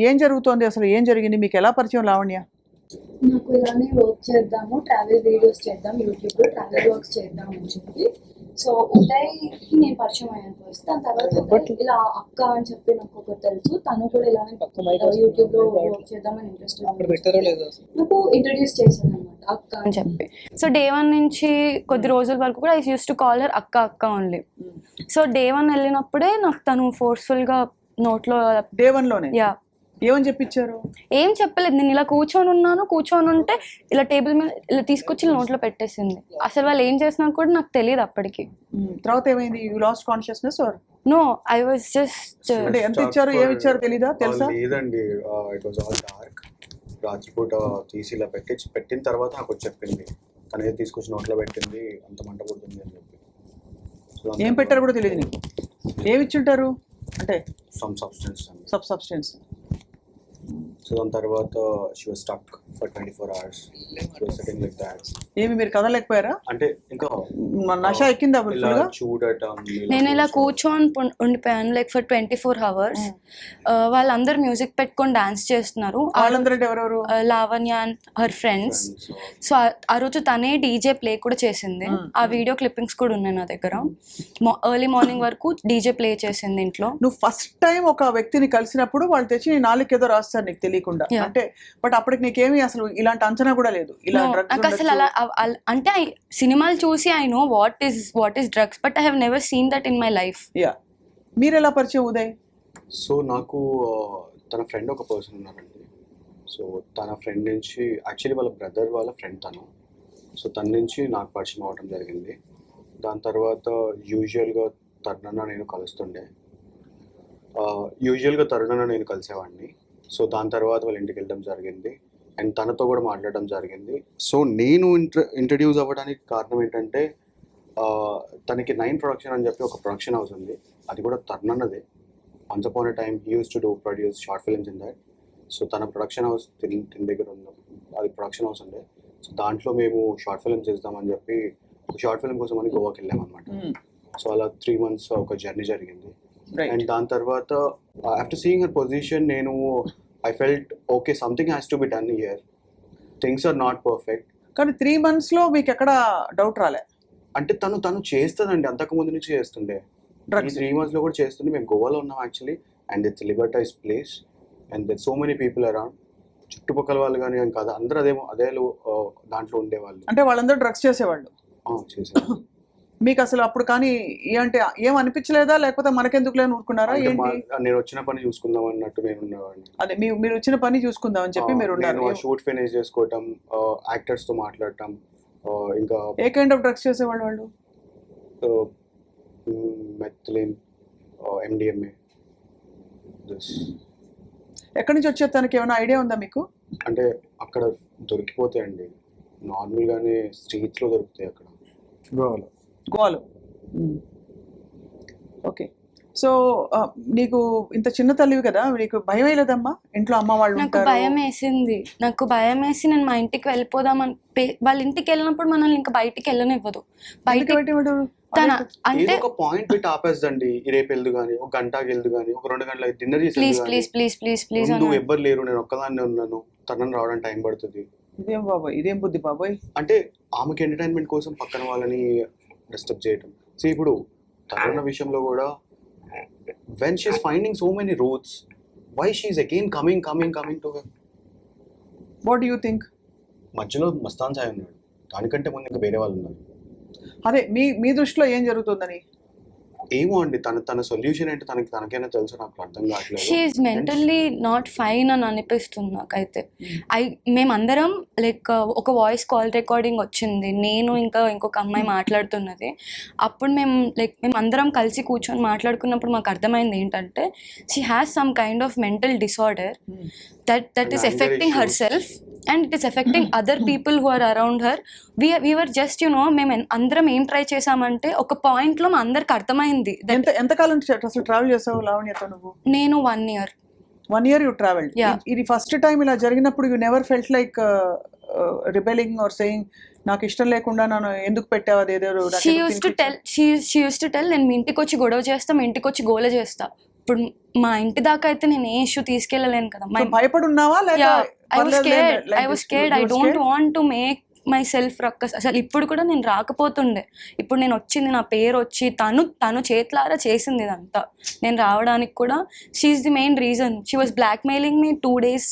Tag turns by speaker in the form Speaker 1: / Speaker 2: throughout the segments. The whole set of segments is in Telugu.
Speaker 1: ఏం జరుగుతోంది అసలు? ఏం జరిగింది? మీకు ఎలా పరిచయం లావణ్య?
Speaker 2: నాకు ఇలానే వర్క్ చేద్దాము, ట్రావెల్ వీడియోస్ చేద్దాం, యూట్యూబ్లో ట్రావెల్ వర్క్స్ చేద్దాం అని చెప్పి. సో ఉదయ్కి నేను పరిచయం అయ్యాను ఫస్ట్. దాని తర్వాత ఉదయ్ ఇలా అక్క అని చెప్పి నాకు ఒకటి తెలుసు, తను కూడా ఇలానే యూట్యూబ్లో వర్క్ చేద్దామని ఇంట్రెస్ట్ నాకు ఇంట్రడ్యూస్ చేశాను అనమాట అక్క అని చెప్పి.
Speaker 3: సో డే 1 నుంచి కొద్ది రోజుల వరకు కూడా I use to call her అక్క అక్క ఓన్లీ. సో డే 1 వెళ్ళినప్పుడే నాకు తను ఫోర్స్ఫుల్గా నోట్లో
Speaker 1: డే 1లోనే
Speaker 3: యా
Speaker 1: ఏమని చెప్పించారు?
Speaker 3: ఏం చెప్పలేదు. నేను ఇలా కూర్చొని ఉంటే ఇలా టేబుల్ మీద ఇలా తీసుకొచ్చి నోట్లో పెట్టేసింది. అసలు వాళ్ళు ఏం చేస్తున్నారు కూడా నాకు తెలియదు అప్పటికి.
Speaker 1: తర్వాత ఏమైంది? You lost consciousness or
Speaker 3: no I was just
Speaker 1: అంటే ఎంత ఇచ్చారు ఏమి ఇచ్చారు తెలీదా? తెలుసా?
Speaker 4: లేదండి, ఇట్ వాజ్ ఆల్ డార్క్. రాత్రిపూట తీసి ఇలా పెట్టిన తర్వాత నాకు చెప్పింది, తనే తీసుకొచ్చి నోట్లో పెట్టింది, అంత మంట పుడుతుంది అని చెప్పి.
Speaker 1: ఏం పెట్టారు కూడా తెలియదు నీకు? ఏమి ఇచ్చుంటారు అంటే?
Speaker 4: Some
Speaker 1: substance.
Speaker 4: సో దాని తర్వాత she was stuck for 24 hours. She was sitting like that.
Speaker 1: ఏమి మీరు కదలేకపోయారా?
Speaker 4: అంటే ఇంకా
Speaker 1: నష ఎక్కిందా
Speaker 4: ఇలా చూడటం,
Speaker 3: నేను ఇలా కూర్చొని ఉండిపోయాను లైక్ ఫర్ 24 hours. వాళ్ళందరూ మ్యూజిక్ పెట్టుకొని డాన్స్ చేస్తున్నారు.
Speaker 1: వాళ్ళందరూ ఎవరెవరు?
Speaker 3: Lavanya and her friends. So ఆ రోజు తనే డీజే ప్లే కూడా చేసింది. ఆ వీడియో క్లిప్పింగ్స్ కూడా ఉన్నాయి నా దగ్గర. ఎర్లీ మార్నింగ్ వరకు డీజే ప్లే చేసింది ఇంట్లో.
Speaker 1: నువ్వు ఫస్ట్ టైం ఒక వ్యక్తిని కలిసినప్పుడు వాళ్ళు తెచ్చి నీ నాలుగు ఏదో రాస్తారు నీకు తెలియకుండా అంటే, బట్ అప్పటికి నీకేమి అసలు ఇలాంటి అంచనా కూడా లేదు ఇలా డ్రగ్స్
Speaker 3: అసలు అలా అంటే సినిమాలు చూసి I know what is drugs, but I have never seen that in my life.
Speaker 1: Yeah, మీరు ఎలా పరిచయం ఉదయ్?
Speaker 4: సో నాకు తన ఫ్రెండ్ ఒక పర్సన్ ఉన్నారండి. సో తన ఫ్రెండ్ నుంచి యాక్చువల్లీ వాళ్ళ బ్రదర్ వాళ్ళ ఫ్రెండ్ తను. సో తన నుంచి నాకు పరిచయం అవ్వడం జరిగింది. దాని తర్వాత యూజువల్గా తరుణన్న నేను కలుస్తుండే. నేను కలిసేవాడిని. సో దాని తర్వాత వాళ్ళ ఇంటికి వెళ్ళడం జరిగింది అండ్ తనతో కూడా మాట్లాడడం జరిగింది. సో నేను ఇంట్రడ్యూస్ అవ్వడానికి కారణం ఏంటంటే, తనకి 9 ప్రొడక్షన్ అని చెప్పి ఒక ప్రొడక్షన్ హౌస్ ఉంది. అది కూడా తరుణన్నదే. Once upon a time he uses to produce short films in that. So తన ప్రొడక్షన్ హౌస్ తిన్ దగ్గర ఉంది, అది ప్రొడక్షన్ హౌస్ ఉండే. సో దాంట్లో మేము షార్ట్ ఫిల్మ్స్ చేద్దామని చెప్పి ఒక షార్ట్ ఫిల్మ్ కోసం అని గోవాకి వెళ్ళామన్నమాట. సో అలా 3 months ఒక జర్నీ జరిగింది. అండ్ దాని తర్వాత ఆఫ్టర్ సీయింగ్ హర్ పొజిషన్ నేను I felt okay, something has to be done here, things are not perfect.
Speaker 1: కానీ 3 months లో మీకు ఎక్కడ డౌట్ రాలే?
Speaker 4: అంటే తను చేస్తుందండి, అంతకు ముందు నుంచి చేస్తుండే. 3 months లో కూడా చేస్తుండే. మేము గోవాలో ఉన్నాం actually, and it's liberalise place and there so many people around. చుట్టుపక్కల వాళ్ళు కానీ కాదు, అందరూ అదే దాంట్లో ఉండేవాళ్ళు.
Speaker 1: అంటే వాళ్ళందరూ డ్రగ్స్ చేసేవాళ్ళు?
Speaker 4: చేసేవాళ్ళు.
Speaker 1: మీకు అసలు అప్పుడు కానీ ఏంటి ఏం అనిపించలేదా, లేకపోతే మనకెందుకు లేని ఊరుకున్నారా? ఏంటి,
Speaker 4: నేను వచ్చిన పని చూసుకుందాం అన్నట్టు నేను ఉన్నవాడిని.
Speaker 1: అదే మీరు వచ్చిన పని చూసుకుందాం అని చెప్పి మీరు ఉన్నారు.
Speaker 4: షూట్ ఫినిష్ చేసుకోవటం, యాక్టర్స్ తో మాట్లాడటం. ఇంకా
Speaker 1: ఏ కైండ్ ఆఫ్ డ్రగ్స్ చేసేవాళ్ళు వాళ్ళు?
Speaker 4: Methylene, MDMA.
Speaker 1: ఎక్కడి నుంచి వచ్చే తనకి ఏమైనా ఐడియా ఉందా మీకు?
Speaker 4: అంటే అక్కడ దొరికిపోతాయండి, నార్మల్గానే స్ట్రీట్స్లో దొరుకుతాయి అక్కడ
Speaker 1: గోవాలో. ఓకే. సో నీకు ఇంత చిన్న తల్లివి కదా, నీకు భయం వేయలేదమ్మా? ఇంట్లో అమ్మ వాళ్ళు
Speaker 3: నాకు భయం వేసి నేను మా ఇంటికి వెళ్ళిపోదామని, వాళ్ళ ఇంటికి వెళ్ళినప్పుడు మనల్ని ఇంకా బయటికి వెళ్ళనివ్వదు.
Speaker 4: అంటే ఒక పాయింట్ పెట్టి ఆపేస్తండి, రేపు వెళ్దు కానీ, ఒక గంటకి వెళ్దు కానీ, ఒక 2 గంటలకి డిన్నర్ చేసి ఎవ్వరు లేరు, నేను ఒక్కదాన్నే ఉన్నాను, తనని రావడానికి టైం పడుతుంది.
Speaker 1: ఇదేం బాబాయ్, ఇదేం బుద్ధి బాబాయ్?
Speaker 4: అంటే ఆమెకి ఎంటర్టైన్మెంట్ కోసం పక్కన వాళ్ళని డిస్టర్బ్ చేయటం. సో ఇప్పుడు తరుణ విషయంలో కూడా when she is finding so many roads, why she is again coming to her?
Speaker 1: What do you think?
Speaker 4: మధ్యలో మస్తాన్ సాయి ఉన్నాడు, దానికంటే ముందు ఇంకా వేరే వాళ్ళు ఉన్నారు.
Speaker 1: అదే మీ దృష్టిలో ఏం జరుగుతుందని?
Speaker 4: ఏమో అండి, తన సొల్యూషన్ ఏంటో తనకైనా తెలుసు, నాకు అర్థం కావట్లేదు.
Speaker 3: She is mentally not fine అని అనిపిస్తుంది నాకైతే. మేమందరం లైక్ ఒక వాయిస్ కాల్ రికార్డింగ్ వచ్చింది, నేను ఇంకా ఇంకొక అమ్మాయి మాట్లాడుతున్నది. అప్పుడు మేము అందరం కలిసి కూర్చొని మాట్లాడుకున్నప్పుడు మాకు అర్థమైంది ఏంటంటే, she has some kind of mental disorder that is affecting herself and it is affecting other people who are around her. We were just మేము అందరం ఏం ట్రై చేసామంటే, ఒక పాయింట్ లో మా అందరికి అర్థమైంది.
Speaker 1: ఎంతకాలం అసలు ట్రావెల్ చేసావు లావణ్యతో నువ్వు?
Speaker 3: నేను 1 year.
Speaker 1: 1 year you traveled? ఇది ఫస్ట్ టైం ఇలా జరిగినప్పుడు you never felt like rebelling or saying నాకు ఇష్టం లేకుండా నన్ను ఎందుకు పెట్టావు అదేదో?
Speaker 3: She used to tell నేను మీ ఇంటికి వచ్చి గొడవ చేస్తా, మీ ఇంటికి వచ్చి గోల చేస్తా, ఇప్పుడు మా ఇంటి దాకా అయితే నేను ఏ ఇష్యూ తీసుకెళ్ళలేను కదా.
Speaker 1: So, భయపడి ఉన్నావా లేక
Speaker 3: ఐ వాస్
Speaker 1: పర్లేదులే,
Speaker 3: scared,
Speaker 1: like
Speaker 3: I was
Speaker 1: this,
Speaker 3: scared,
Speaker 1: you
Speaker 3: I
Speaker 1: were
Speaker 3: don't
Speaker 1: scared?
Speaker 3: Want to make my self ruckus. అసలు ఇప్పుడు కూడా నేను రాకపోతుండే, ఇప్పుడు నేను వచ్చింది, నా పేరు వచ్చి తను చేతులారా చేసింది ఇదంతా. నేను రావడానికి కూడా she's the main reason. She was blackmailing me 2 days.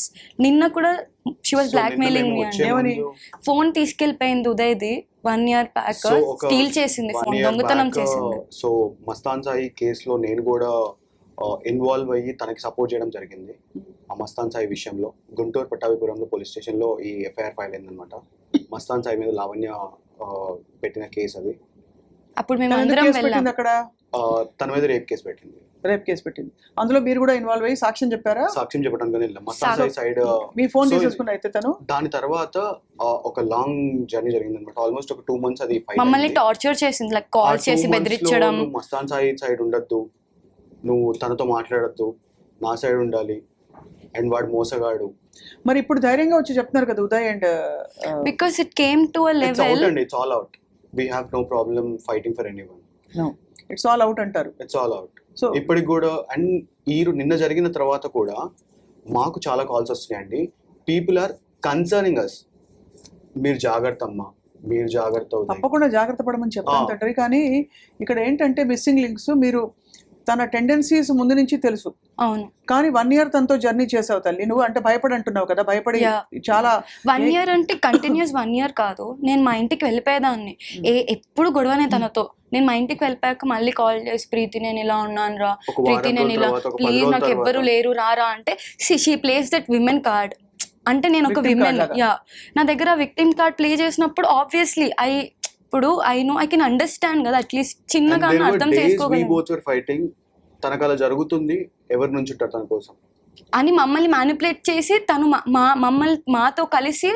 Speaker 3: నిన్న కూడా she was blackmailing me అండి.
Speaker 1: ఏమని?
Speaker 3: ఫోన్ తీసుకెళ్ళిపోయింది ఉదయ్ది 1 year బ్యాక్, స్టీల్ చేసింది ఫోన్, దొంగతనం చేసింది.
Speaker 4: సో మస్తాన్ సాయి కేసులో నేను కూడా ఇన్వాల్వ్ అయ్యి తనకి సపోర్ట్ చేయడం జరిగింది. ఆ మస్తాన్ సాయి విషయంలో గుంటూరు పట్టాభిపురంలో పోలీస్ స్టేషన్లో ఈ ఎఫ్ఐఆర్ ఫైల్ అయిందనమాట. మస్తాన్ సాయి మీద లావణ్య పెట్టిన కేసు అది.
Speaker 3: అప్పుడు మేము
Speaker 1: తను ఎందుకు
Speaker 3: అందరం
Speaker 1: కేసు
Speaker 3: వెళ్ళాం.
Speaker 1: పెట్టింది అక్కడ?
Speaker 4: తన మీద రేప్ కేసు పెట్టింది.
Speaker 1: రేప్ కేసు పెట్టింది. అందులో మీరు కూడా ఇన్వాల్వ్ అయ్యి సాక్ష్యం చెప్పారా?
Speaker 4: సాక్ష్యం చెప్పడానికి వెళ్ళాం. మస్తాన్ సాయి సైడ్
Speaker 1: మీ ఫోన్
Speaker 4: So,
Speaker 1: తీసేసుకుని అయితే తను
Speaker 4: దాని తర్వాత ఒక లాంగ్ జర్నీ జరిగింది అనమాట. ఆల్మోస్ట్ ఒక 2 months అది fight
Speaker 3: మమ్మల్ని
Speaker 4: అయింది.
Speaker 3: టార్చర్ చేసింది, లైక్ కాల్
Speaker 4: ఆ 2
Speaker 3: చేసి
Speaker 4: months లో
Speaker 3: బెదిరించడం.
Speaker 4: నువ్వు మస్తాన్ సాయి సైడ్ ఉండొద్దు, నువ్వు తనతో మాట్లాడద్దు, నా సైడ్ ఉండాలి, అండ్ వాడు మోసగాడు.
Speaker 1: మరి ఇప్పుడు ధైర్యంగా వచ్చి చెప్తున్నారు కదా Uday and
Speaker 3: because it came to a
Speaker 4: it's out
Speaker 3: level.
Speaker 4: అండి, it's all out. We have no problem fighting for anyone.
Speaker 1: It's all out అంటారు.
Speaker 4: It's all out.
Speaker 1: సో
Speaker 4: ఇప్పటికి కూడా అండ్ నిన్న జరిగిన తర్వాత కూడా మాకు చాలా కాల్స్ వస్తున్నాయండి. పీపుల్ ఆర్ కన్సర్నింగ్ అస్, మీరు జాగ్రత్త అమ్మా, మీరు జాగ్రత్త అవుతాయి.
Speaker 1: తప్పకుండా జాగ్రత్త పడమని చెప్తాను తండ్రి. కానీ ఇక్కడ ఏంటంటే మిస్సింగ్ లింక్స్, మీరు తన టెండెన్సీస్ ముందు నుంచి తెలుసు,
Speaker 3: అవును.
Speaker 1: కానీ 1 year తనతో జర్నీ చేసావు తల్లి. నువ్వు అంటే భయపడి అంటున్నావు కదా, భయపడి
Speaker 3: Yeah.
Speaker 1: చాలా
Speaker 3: 1 year అంటే కంటిన్యూస్ 1 year కాదు. నేను మా ఇంటికి వెళ్ళిపోయేదాన్ని, ఎప్పుడు గొడవనే తనతో. నేను మా ఇంటికి వెళ్ళిపోయాక మళ్ళీ కాల్ చేసి, ప్రీతి నేను ఇలా ఉన్నాను రా,
Speaker 4: ఒక వారం
Speaker 3: ప్రీతి నేను
Speaker 4: రోజుల
Speaker 3: ఇలా,
Speaker 4: తర్వాత, ఒక 10
Speaker 3: ప్లీజ్
Speaker 4: రోజుల
Speaker 3: నాకు ఎవ్వరు
Speaker 4: తర్వాత.
Speaker 3: లేరు రారా అంటే, she place that women card. అంటే నేను ఒక
Speaker 1: Victim card
Speaker 3: విమెన్,
Speaker 1: లాగా.
Speaker 3: యా, నా దగ్గర విక్టిమ్ కార్డ్ ప్లే చేసినప్పుడు ఆబ్వియస్లీ ఇప్పుడు I know, I can understand కదా, అట్లీస్ట్ చిన్నగా అర్థం చేసుకోగలను
Speaker 4: ఫైటింగ్. తనకు అలా జరుగుతుంది, ఎవరి నుంచి ఉంటారు తన కోసం
Speaker 3: అని మమ్మల్ని మ్యానిపులేట్ చేసి, తను మాతో కలిసి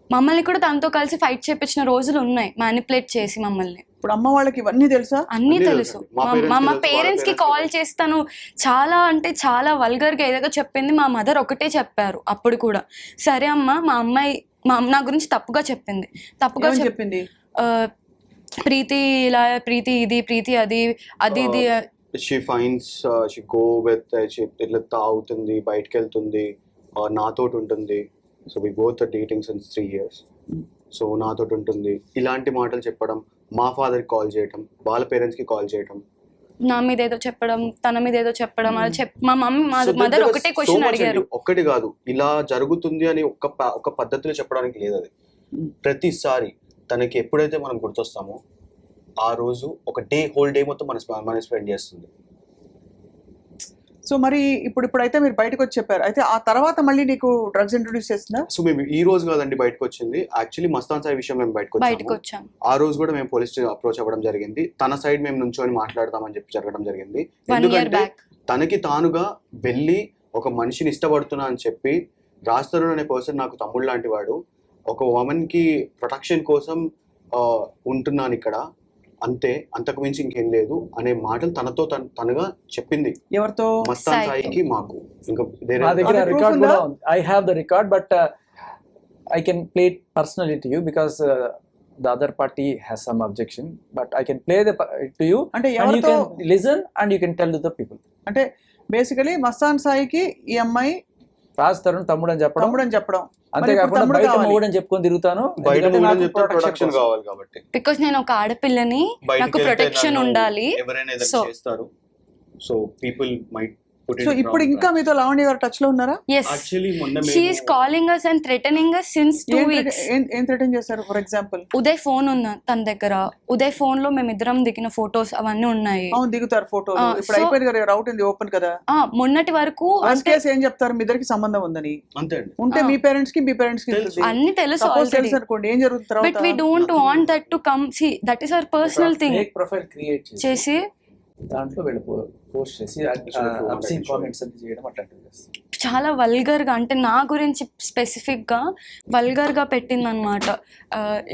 Speaker 3: మమ్మల్ని కూడా తనతో కలిసి ఫైట్ చేపించిన రోజులు ఉన్నాయి, మ్యానిపులేట్ చేసి మమ్మల్ని.
Speaker 1: ఇప్పుడు అమ్మ వాళ్ళకి ఇవన్నీ తెలుసా?
Speaker 3: అన్నీ
Speaker 4: అన్నీ
Speaker 3: తెలుసు.
Speaker 4: తెలుసు. మా parents కి
Speaker 3: మా
Speaker 4: తెలుసు,
Speaker 3: పేరెంట్స్ కి
Speaker 4: వాళ్ళ
Speaker 3: కాల్
Speaker 4: parents కి
Speaker 3: చేస్తాను, చాలా అంటే చాలా వల్గర్ గా ఏదేదో చెప్పింది. మా మదర్ ఒకటే చెప్పారు అప్పుడు కూడా, సరే అమ్మా, మా అమ్మాయి నా గురించి తప్పుగా చెప్పింది, తప్పుగా
Speaker 1: ఏమని చెప్పింది?
Speaker 3: ప్రీతి ఇలా, ప్రీతి ఇది, ప్రీతి అది ఇది.
Speaker 4: She fines, she go with, ఇట్లా తాగుతుంది, బయటకు వెళ్తుంది, నాతోటి ఉంటుంది. So we both dating since 3 years. So నాతోటి ఉంటుంది, ఇలాంటి మాటలు చెప్పడం, మా ఫాదర్కి కాల్ చేయటం, వాళ్ళ పేరెంట్స్కి కాల్ చేయటం,
Speaker 3: నా మీద ఏదో చెప్పడం, తన మీద ఏదో చెప్పడం, అది మా mummy
Speaker 4: So
Speaker 3: mother
Speaker 4: there was
Speaker 3: ఒకటే
Speaker 4: so
Speaker 3: క్వశ్చన్
Speaker 4: much
Speaker 3: అడిగారు.
Speaker 4: అండి. ఒక్కటి కాదు, ఇలా జరుగుతుంది అని ఒక పద్ధతిలో చెప్పడానికి లేదు అది. ప్రతిసారి తనకి ఎప్పుడైతే మనం గుర్తొస్తామో ఆ రోజు ఒక హోల్ డే మొత్తం మనం స్పెండ్ చేస్తుంది.
Speaker 1: సో మరి ఇప్పుడైతే మీరు బయటకు వచ్చి చెప్పారు, అయితే ఆ తర్వాత మళ్ళీ నీకు డ్రగ్స్ ఇంట్రొడ్యూస్ చేసిందా?
Speaker 4: సో మేము ఈ రోజు కాదండి బయటకు వచ్చింది, యాక్చువల్లీ మస్తాన్ సాయి విషయం మేము బయటకు
Speaker 3: వచ్చాం.
Speaker 4: ఆ రోజు కూడా మేము పోలీస్ అప్రోచ్ అవ్వడం జరిగింది. తన సైడ్ మేము నుంచొని మాట్లాడతామని చెప్పి జరగడం జరిగింది.
Speaker 3: 1 year
Speaker 4: ఎందుకంటే
Speaker 3: back.
Speaker 4: తనకి తానుగా వెళ్ళి ఒక మనిషిని ఇష్టపడుతున్నా అని చెప్పి, రాజ్ తరుణ్ అనే పర్సన్ నాకు తమ్ముడు లాంటి వాడు, ఒక ఉమెన్ కి ప్రొటెక్షన్ కోసం ఉంటున్నాను ఇక్కడ, అంతే, అంతకు మించి ఇంకేం లేదు అనే మాటలు తనగా చెప్పింది.
Speaker 1: ఎవరితో?
Speaker 4: మస్తాన్ సాయికి, మాకు. ఇంకా
Speaker 5: మా దగ్గర రికార్డ్ కూడా ఉంది. I have the record, but I can play it personally to you because the other party has some objection, but I can play to you
Speaker 1: అంటే
Speaker 5: and you
Speaker 1: ఎవరితో?
Speaker 5: can listen and you can tell to the people.
Speaker 1: అంటే బేసికలీ మస్తాన్ సాయికి ఈ అమ్మాయి
Speaker 5: రాజ్ తరుణ్ తమ్ముడు అని చెప్పడం,
Speaker 1: తమ్ముడు అని చెప్పడం,
Speaker 5: అంతేకాకుండా
Speaker 1: తమ్ముడు
Speaker 5: బయట
Speaker 1: కావాలి.
Speaker 5: మొగుడు అని చెప్పుకొని తిరుగుతాను,
Speaker 4: బయట
Speaker 5: ఎందుకంటే నాకు
Speaker 4: ప్రొటెక్షన్
Speaker 5: protection కోసం.
Speaker 4: కావాలి కాబట్టి.
Speaker 3: బికాస్ నేను ఒక ఆడపిల్లని, నాకు ప్రొటెక్షన్ ఉండాలి.
Speaker 4: ఎవరైనా ఏదైనా
Speaker 3: So-
Speaker 4: చేస్తారు, so people might put
Speaker 1: so ఇప్పుడు ఇంకా మీతో లావణ్య గారు టచ్ లో ఉన్నారా?
Speaker 3: Yes,
Speaker 4: యాక్చువల్లీ మొన్న
Speaker 3: she is calling us and threatening us since 2 weeks.
Speaker 1: ఏం థ్రెటన్ చేశారు? ఫర్ ఎగ్జాంపుల్
Speaker 3: ఉదయ్ ఫోన్ ఉంది తన దగ్గర, ఉదయ్ ఫోన్ లో మేమిద్దరం దిగిన ఫొటోస్ అవన్నీ ఉన్నాయి.
Speaker 1: అవును, దిగుతారు ఫోటోలు. ఇప్పుడు
Speaker 3: so-
Speaker 1: అయిపోయింది కదా, రౌట్ ఉంది ఓపెన్ కదా.
Speaker 3: మొన్నటి వరకు అంటే
Speaker 1: కేసు ఏం చెప్తారు? మీ ఇద్దరికి సంబంధం ఉందని
Speaker 4: అంతే అండి.
Speaker 1: ఉంటే మీ పేరెంట్స్ కి
Speaker 4: తెలుసు.
Speaker 1: తెలుసు.
Speaker 3: అన్ని తెలుసు
Speaker 1: Suppose
Speaker 3: ఆల్రెడీ,
Speaker 1: తెలుసు అనుకోండి, ఏం జరుగుతుంది
Speaker 3: బట్
Speaker 1: తర్వాత?
Speaker 3: We don't want that to come. See, that is our personal thing.
Speaker 5: Fake profile create
Speaker 3: చేసి
Speaker 5: దాంట్లో వెళ్ళి పోస్ట్ చేసి అబ్సీన్ కామెంట్స్ అన్ని చేయడం అట్లాంటివి చేస్తారు.
Speaker 3: చాలా వల్గర్ గా, అంటే నా గురించి స్పెసిఫిక్ గా వల్గర్ గా పెట్టింది అనమాట.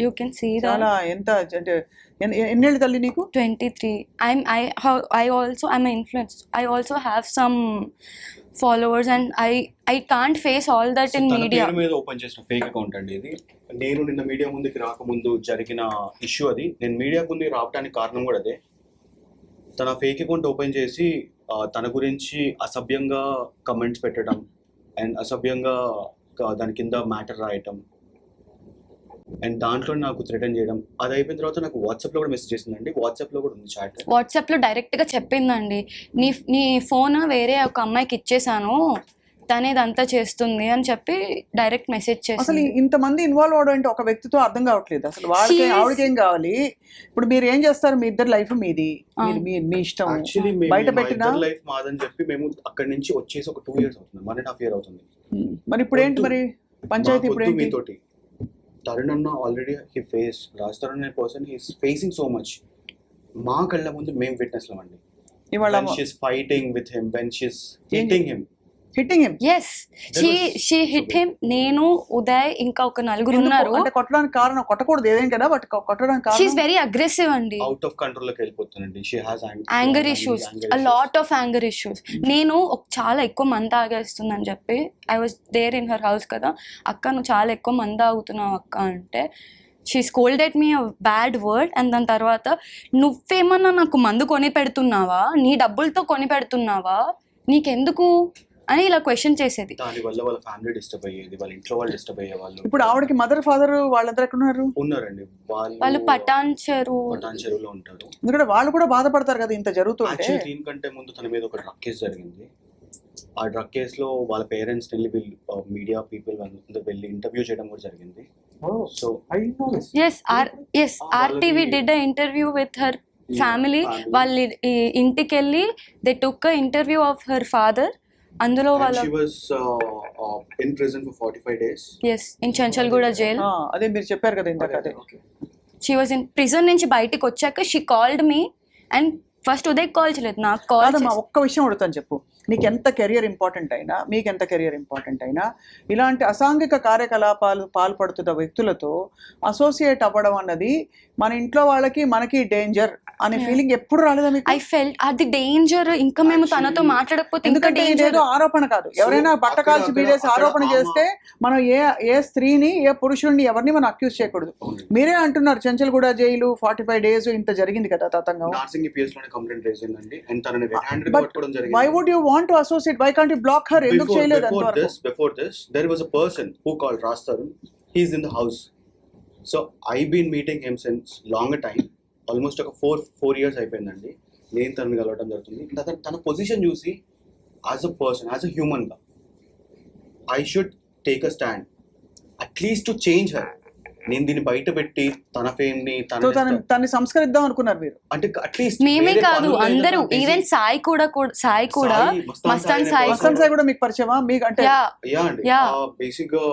Speaker 3: యూ కెన్ సీ
Speaker 1: చాలా ఎంత అంటే ఎన్నేళ్ళు తల్లి నీకు?
Speaker 3: 23. I also am an influencer. I also have some followers and I can't face all that in
Speaker 4: తన
Speaker 3: media.
Speaker 4: పేరు మీద ఓపెన్ చేసిన ఫేక్ అకౌంట్ అండి ఇది. నేను నిన్న మీడియా ముందుకి రాకముందు జరిగిన ఇష్యూ అది. నేను మీడియా ముందుకు రావడానికి కారణం కూడా అదే. తన ఫేక్ అకౌంట్ ఓపెన్ చేసి తన గురించి అసభ్యంగా కమెంట్స్ పెట్టడం అండ్ అసభ్యంగా దాని కింద మ్యాటర్ రాయటం అండ్ దాంట్లో నాకు థ్రెటన్ చేయడం. అది అయిపోయిన తర్వాత నాకు వాట్సాప్లో కూడా మెసేజ్ చేసిందండి. వాట్సాప్లో కూడా ఉంది చాట్.
Speaker 3: వాట్సాప్లో డైరెక్ట్గా చెప్పిందండి, నీ ఫోన్ వేరే ఒక అమ్మాయికి ఇచ్చేసాను, తనే ఇదంతా చేస్తుంది అని చెప్పి డైరెక్ట్ మెసేజ్
Speaker 1: అసలు
Speaker 3: చేసింది.
Speaker 1: ఇంతమంది ఇన్వాల్వ్ అవడం అంటే ఒక వ్యక్తితో అర్థం కావట్లేదు అసలు. వాళ్ళకి ఆవిడకేం కావాలి? ఇప్పుడు మీరు ఏం చేస్తారు? మీ ఇద్దరు లైఫ్ మీది, మీ ఇష్టం.
Speaker 4: యాక్చువల్లీ
Speaker 1: బయట పెట్టినా
Speaker 4: లైఫ్ మాదని చెప్పి మేము అక్కడి నుంచి వచ్చేసి ఒక 2 years అవుతుంది, 1.5 year అవుతుంది.
Speaker 1: మరి ఇప్పుడు ఏంటి మరి పంచాయతీ? ఇప్పుడు ఏంటి?
Speaker 4: మీతోటి తరుణ్ అన్న ఆల్రెడీ రాజ్ తరుణ్ అనే person he's facing so much. మా కళ్ళ ముందు మేము విట్నెస్లం అండి.
Speaker 1: ఇవాళ
Speaker 4: when she's fighting with him, when she's hitting him.
Speaker 1: Hitting him.
Speaker 3: Yes, she hit him. నేను, ఉదయ్, ఇంకా ఒక నలుగురు ఉన్నారు.
Speaker 1: అంటే కొట్టడానికి కారణం, కొట్టకూడదు ఏదేం కదా, బట్ కొట్టడానికి
Speaker 3: షీఈస్
Speaker 1: కారణం
Speaker 3: వెరీ అగ్రెసివ్ అండి.
Speaker 4: అవుట్ ఆఫ్ కంట్రోల్ లోకి వెళ్ళిపోతుందండి. She has
Speaker 3: anger issues, a lot of anger issues. నేను చాలా ఎక్కువ మంది తాగేస్తుందని చెప్పి I was there in her house కదా, అక్క నువ్వు చాలా ఎక్కువ మంది తాగుతున్నావు అక్క అంటే she scolded me a bad word. And దాని తర్వాత నువ్వేమన్నా నాకు మందు కొని పెడుతున్నావా, నీ డబ్బులతో కొని పెడుతున్నావా, నీకెందుకు అని ఇలా క్వశ్చన్ చేసేది.
Speaker 4: దాని వల్ల వాళ్ళ ఫ్యామిలీ డిస్టర్బ్ అయ్యేది, వాళ్ళ ఇంట్లో వాళ్ళు డిస్టర్బ్ అయ్యే వాళ్ళు.
Speaker 1: ఇప్పుడు ఆవిడకి మదర్ ఫాదర్ వాళ్ళందరూ ఎక్కడ ఉన్నారు?
Speaker 4: ఉన్నారండి,
Speaker 3: వాళ్ళు పటాన్
Speaker 4: చెరువులో ఉంటారు.
Speaker 1: ఎందుకంటే వాళ్ళు కూడా బాధపడతారు కదా ఇంత జరుగుతుంటే.
Speaker 4: యాక్చువల్లీ దీనికంటే ముందు తన మీద ఒక డ్రగ్ కేసు జరిగింది. ఆ డ్రగ్ కేసులో వాళ్ళ పేరెంట్స్ వెళ్ళి మీడియా పీపుల్ అందరూ వెళ్ళి ఇంటర్వ్యూ చేయడం కూడా జరిగింది. So
Speaker 3: yes RTV did a interview with her family. వాళ్ళ ఇంటికి వెళ్ళి they took a interview of her father. అందులో వాళ్ళ
Speaker 4: she was in prison for 45 days.
Speaker 3: Yes, in Chanchalguda jail.
Speaker 1: అదే మీరు చెప్పారు కదా ఇందాక. అదే
Speaker 3: షీ వాజ్ ఇన్ ప్రిజన్ నుంచి బయటికి వచ్చాక she called me and first Uday call చేయలేదు, నాకు కాల్.
Speaker 1: కాదమ్మా, ఒక్క విషయం అడుగుతాను చెప్పు. నీకు ఎంత కెరియర్ ఇంపార్టెంట్ అయినా, మీకు ఎంత కెరియర్ ఇంపార్టెంట్ అయినా, ఇలాంటి అసాంఘిక కార్యకలాపాలు పాల్పడుతున్న వ్యక్తులతో అసోసియేట్ అవ్వడం అన్నది మన ఇంట్లో వాళ్ళకి మనకి డేంజర్ అనే ఫీలింగ్ ఎప్పుడు రాలేదా మీకు?
Speaker 3: ఐ ఫెల్ట్ అది డేంజర్. ఇంకా మేము తనతో మాట్లాడకపోతే ఇంకా
Speaker 1: ఎందుకంటే
Speaker 3: డేంజర్.
Speaker 1: ఏదో ఆరోపణ కాదు, ఎవరైనా బట్ట కాల్చి బీడేసి ఆరోపణ చేస్తే మనం ఏ స్త్రీని, ఏ పురుషుడిని, ఎవరిని మనం అక్యూజ్ చేయకూడదు. మీరే అంటున్నారు చెంచల్గూడ జైలు 45 days ఇంత జరిగింది కదా తతంగం.
Speaker 4: నార్సింగ్ పిఎస్ లోనే కంప్లైంట్ రేజ్ అయిందండి అండ్ తనని రెడ్ హ్యాండెడ్ గా పట్టుకోవడం జరిగింది.
Speaker 1: Why would you want to associate? Why can't you block her? ఎందుకు చేయలేదు అంతవరకు?
Speaker 4: Before this there was a person who called Raj Tarun. He is in the house. So I've been meeting him since longer time. Almost ఒక 4 years అయిపోయిందండి నేను తనని కలవడం జరుగుతుంది. తన పొజిషన్ చూసి as a person, as a human గా I should take a stand at least to change her. నేను దీన్ని బయట పెట్టి తన ఫేమ్ ని
Speaker 1: తనని సంస్కరిద్దాం అనుకున్నారు మీరు?
Speaker 4: అంటే అట్లీస్ట్
Speaker 3: మేమే కాదు అందరూ, ఈవెన్ సాయి కూడా మస్తాన్ సాయి
Speaker 1: కూడా మీకు పరిచయమా? మీకు అంటే
Speaker 4: యా అండి, బేసిక్ గా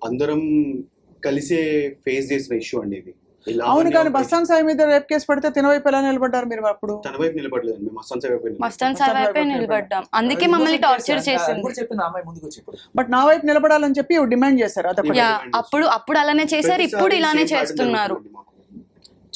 Speaker 4: అందరం కలిసే ఫేస్ చేసిన ఇష్యూ అండి ఇది.
Speaker 1: అవును, కానీ మస్తాన్ సాయి మీద రేప్ కేసు పడితే తిన వైపు ఎలా నిలబడ్డారు మీరు? అప్పుడు
Speaker 4: తన వైపు నిలబడలేదు, మేము
Speaker 3: మస్తాన్ సాయి వైపే నిలబడ్డాం. అందుకే మమ్మల్ని టార్చర్ చేసింది.
Speaker 1: బట్ నా వైపు నిలబడాలని చెప్పి డిమాండ్ చేశారు.
Speaker 3: అప్పుడు అలానే చేశారు, ఇప్పుడు ఇలానే చేస్తున్నారు.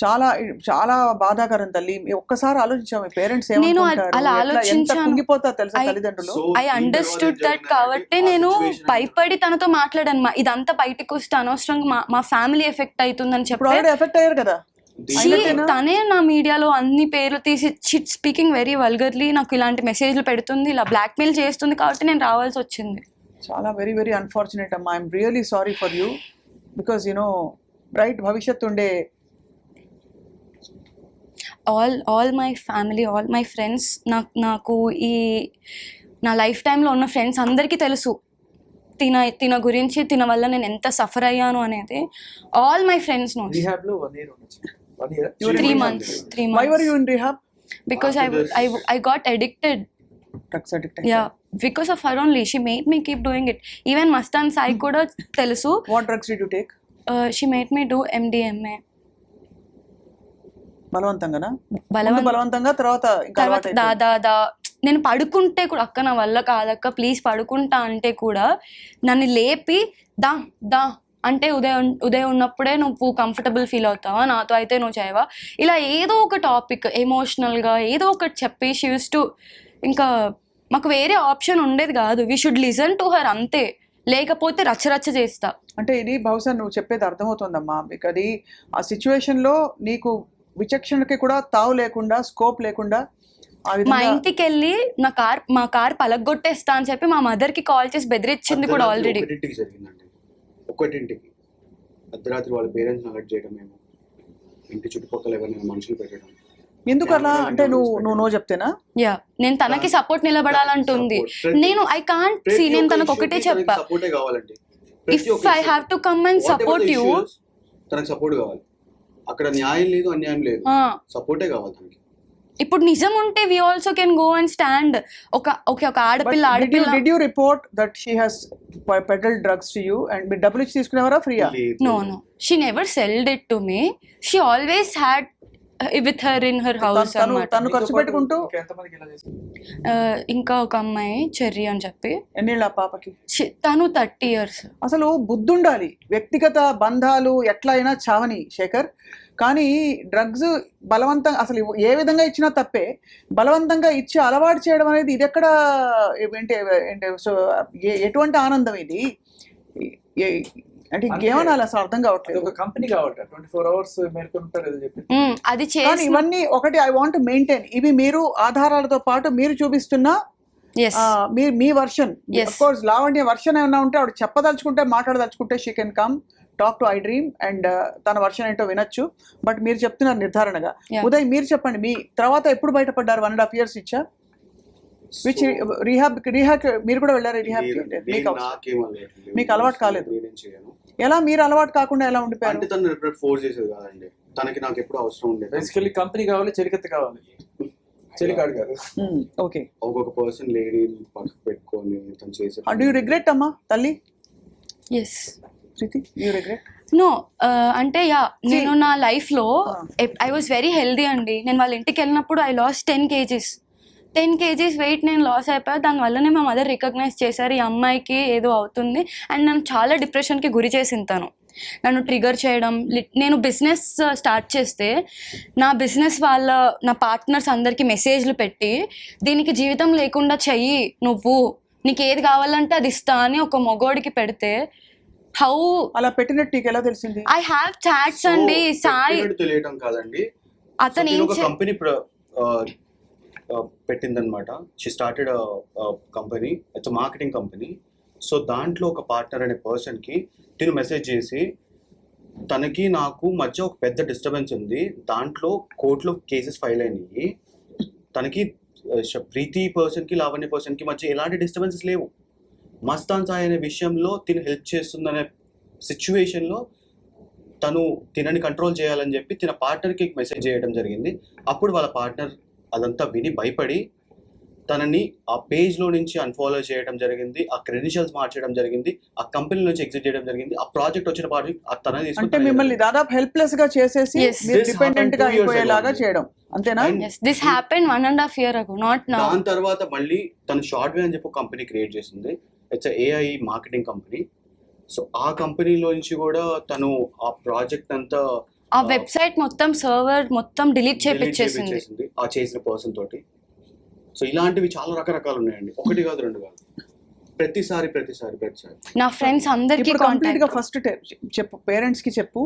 Speaker 1: చాలా చాలా బాధాకరం తల్లి. ఒక్కసారి ఆలోచించాము పేరెంట్స్
Speaker 3: నేను అలా ఆలోచించాను,
Speaker 1: కుంగిపోతారు తెలుసా తల్లిదండ్రులు.
Speaker 3: I understood that. కాబట్టి నేను భయపడి తనతో మాట్లాడాను. ఇదంతా బయటకు వస్తే అనవసరంగా మా ఫ్యామిలీ ఎఫెక్ట్ అవుతుందని చెప్పి
Speaker 1: ఎఫెక్ట్ అయ్యారు కదా.
Speaker 3: తనే నా మీడియాలో అన్ని పేర్లు తీసి స్పీకింగ్ వెరీ వల్గర్లీ నాకు ఇలాంటి మెసేజ్లు పెడుతుంది, ఇలా బ్లాక్మెయిల్ చేస్తుంది. కాబట్టి నేను రావాల్సి వచ్చింది.
Speaker 1: చాలా వెరీ వెరీ అన్ఫార్చునేట్ అమ్మా. I'm really sorry for you because you know bright భవిష్యత్తు ఉండే
Speaker 3: all my family, all my friends, నాకు ఈ నా లైఫ్ టైంలో ఉన్న ఫ్రెండ్స్ అందరికీ తెలుసు తిన గురించి, తిన వల్ల నేను ఎంత సఫర్ అయ్యాను అనేది. All my friends know. 3 months.
Speaker 1: Why were you in rehab?
Speaker 3: Because I got addicted.
Speaker 1: Drugs addict.
Speaker 3: Yeah, because of her only. She made me keep doing it. Even Mastan Sai kuda telusu.
Speaker 1: What drugs did you take?
Speaker 3: She made me do MDMA.
Speaker 1: బలవంతంగా తర్వాత
Speaker 3: దాదా నేను పడుకుంటే కూడా అక్క నా వల్ల కాదక్క ప్లీజ్ పడుకుంటా అంటే కూడా నన్ను లేపి దా అంటే ఉదయం ఉన్నప్పుడే నువ్వు కంఫర్టబుల్ ఫీల్ అవుతావా, నాతో అయితే నువ్వు చేయవా, ఇలా ఏదో ఒక టాపిక్ ఎమోషనల్గా ఏదో ఒకటి చెప్పి షీ యూస్ టు, ఇంకా మాకు వేరే ఆప్షన్ ఉండేది కాదు. We should listen to her అంతే, లేకపోతే రచ్చరచ్చ చేస్తా.
Speaker 1: అంటే ఇది బహుశా నువ్వు చెప్పేది అర్థమవుతుందమ్మా. మీకు అది ఆ సిచ్యువేషన్లో నీకు విచక్షణకి కూడా తావు లేకుండా, స్కోప్ లేకుండా ఆ
Speaker 3: మా
Speaker 1: విధంగా
Speaker 3: ఇంటికి వెళ్ళి మా కార్ పలగొట్టేస్తా అని చెప్పి మా మదర్ కి కాల్ చేసి బెదిరించింది కూడా ఆల్రెడీ.
Speaker 4: ఒకటింటికి జరిగిందండి, ఒకటింటికి అర్ధరాత్రి వాళ్ళ పేరెంట్స్ అలర్ట్ చేయడం, మేము ఇంటి చుట్టుపక్కల ఎవరైనా మనుషులు పెట్టడం.
Speaker 1: ఎందుకు అలా అంటే నువ్వు చెప్తేనా?
Speaker 3: యా, నేను తనకి సపోర్ట్ నిలబడాలంటుంది. నేను ఐ కాంట్ సీ, నేను తనకు ఒకటే చెప్పా,
Speaker 4: సపోర్టే కావాలండి.
Speaker 3: If I have to come and support you,
Speaker 4: తనకు సపోర్ట్ కావాలి. అక్కడ న్యాయం లేదు, అన్యాయం లేదు, సపోర్టే కావాలి తనకి.
Speaker 3: ఇప్పుడు నిజం ఉంటే we also can go and stand. ఒక ఆడపిల్ల
Speaker 1: Did you report that she has peddled drugs to you and మీరు డబ్బులు ఇచ్చి తీసుకునేవారా ఫ్రీయా?
Speaker 3: No, she never sold it to me. She always had with her in her house అన్నమాట.
Speaker 1: తను ఖర్చు పెట్టుకుంటూ.
Speaker 5: ఎంతమందికి ఇలా చేసి?
Speaker 3: ఇంకా ఒక అమ్మాయి చెర్రీ అని చెప్పి,
Speaker 1: ఎన్నేళ్ళ ఆ పాపకి?
Speaker 3: తను 30 years.
Speaker 1: అసలు బుద్ధి ఉండాలి. వ్యక్తిగత బంధాలు ఎట్లా అయినా చావని శేఖర్, కానీ డ్రగ్స్ బలవంతంగా అసలు ఏ విధంగా ఇచ్చినా తప్పే. బలవంతంగా ఇచ్చి అలవాటు చేయడం అనేది ఇది ఎక్కడ సో ఎటువంటి ఆనందం ఇది? అంటే ఇంకేమన్నా అసలు అర్థం కావట్లేదు.
Speaker 5: ఒక కంపెనీ కావాలి 24 hours మేల్కొంటారు ఏదో చెప్పి.
Speaker 3: అది
Speaker 1: కానీ ఇవన్నీ ఒకటి ఐ వాంట్ మెయింటైన్. ఇవి మీరు ఆధారాలతో పాటు మీరు చూపిస్తున్న మీ version. Of course Lavanya version ఏమన్నా ఉంటే ఆవిడ చెప్పదలుచుకుంటే మాట్లాడదలుచుకుంటే she can come talk to I Dream and తన వర్షన్ ఏంటో వినొచ్చు. బట్ మీరు చెప్తున్నారు నిర్ధారణగా. ఉదయ్ మీరు చెప్పండి, మీ తర్వాత ఎప్పుడు బయటపడ్డారు? 1.5 years ఇచ్చా విచ్ రీహాబ్ మీరు కూడా వెళ్ళారు రీహాబ్? మీకు అలవాటు కాలేదు. ఎలా మీరు అలవాటు కాకుండా ఎలా ఉండిపోయారు?
Speaker 4: అంటే తను ఫోర్స్ చేసేది కాదండి, తనకి నాకు ఎప్పుడు అవసరం ఉండేది.
Speaker 5: బేసికల్లీ కంపెనీ కావాలి, చెలికత్తి కావాలి, చెలికాడు కాదు.
Speaker 1: ఓకే,
Speaker 4: ఒక్కొక్క పర్సన్ లేడీ పక్కకు పెట్టుకొని తను చేసే.
Speaker 1: డూ యూ రిగ్రెట్ అమ్మా తల్లి?
Speaker 3: Yes.
Speaker 1: Preethi, you regret?
Speaker 3: No, అంటే నేను నా లైఫ్లో ఐ వాజ్ వెరీ హెల్దీ అండి. నేను వాళ్ళ ఇంటికి వెళ్ళినప్పుడు ఐ లాస్ట్ 10 kgs వెయిట్ నేను లాస్ అయిపోయా. దానివల్లనే మా మదర్ రికగ్నైజ్ చేశారు, ఈ అమ్మాయికి ఏదో అవుతుంది. అండ్ నన్ను చాలా డిప్రెషన్కి గురి చేసింది తను, నన్ను ట్రిగర్ చేయడం. నేను బిజినెస్ స్టార్ట్ చేస్తే నా పార్ట్నర్స్ అందరికీ మెసేజ్లు పెట్టి, దీనికి జీవితం లేకుండా చెయ్యి, నువ్వు నీకు ఏది కావాలంటే అది ఇస్తా అని ఒక మగోడికి పెడితే హౌ
Speaker 1: అలా పెట్టినట్టు నీకు ఎలా తెలిసింది?
Speaker 3: ఐ హ్యావ్ చాట్స్ అండి. సాయి
Speaker 4: తెలియటం కాదండి,
Speaker 3: అతను
Speaker 4: ఒక కంపెనీ పెట్టిందనమాట. She started company, it's marketing company. So దాంట్లో ఒక పార్ట్నర్ అనే పర్సన్కి తిను మెసేజ్ చేసి, తనకి నాకు మధ్య ఒక పెద్ద డిస్టర్బెన్స్ ఉంది, దాంట్లో కోర్టులో కేసెస్ ఫైల్ అయినాయి, తనకి ప్రీతి పర్సన్కి లావణ్య పర్సన్కి మధ్య ఎలాంటి డిస్టర్బెన్సెస్ లేవు, మస్తాన్ సాయి అనే విషయంలో తిను హెల్ప్ చేస్తుందనే సిచ్యువేషన్లో తను తినని కంట్రోల్ చేయాలని చెప్పి తిన పార్ట్నర్కి మెసేజ్ చేయడం జరిగింది. అప్పుడు వాళ్ళ పార్ట్నర్ అదంతా విని భయపడి తనని ఆ పేజ్లో నుంచి అన్ఫాలో చేయడం జరిగింది, ఆ క్రెడెన్షియల్స్ మార్చడం జరిగింది, ఆ కంపెనీ నుంచి ఎగ్జిట్ చేయడం జరిగింది. ఆ ప్రాజెక్ట్ వచ్చిన ప్రాజెక్ట్ తన
Speaker 1: అంటే మిమ్మల్ని దాదాపు హెల్ప్లెస్ గా చేసేసి డిపెండెంట్ గా అయిపోయేలాగా చేయడం, అంతేనా?
Speaker 3: This happen 1.5 years ago, not now.
Speaker 4: దాని తర్వాత మళ్ళీ తను షార్ట్ వే అని చెప్పి కంపెనీ క్రియేట్ చేసింది, it's AI marketing company. So ఆ కంపెనీలో నుంచి కూడా తను ఆ ప్రాజెక్ట్ అంతా,
Speaker 3: ఆ వెబ్సైట్ మొత్తం సర్వర్ మొత్తం డిలీట్ చేపించేసింది
Speaker 4: ఆ చేసిన పర్సన్ తోటి. సో ఇలాంటివి చాలా రకరకాలు ఉన్నాయండి, ఒకటి కాదు రెండు కాదు, ప్రతిసారి.
Speaker 3: నా ఫ్రెండ్స్ అందరికీ
Speaker 1: కంప్లీట్ గా ఫస్ట్ చెప్పు, పేరెంట్స్ కి చెప్పు,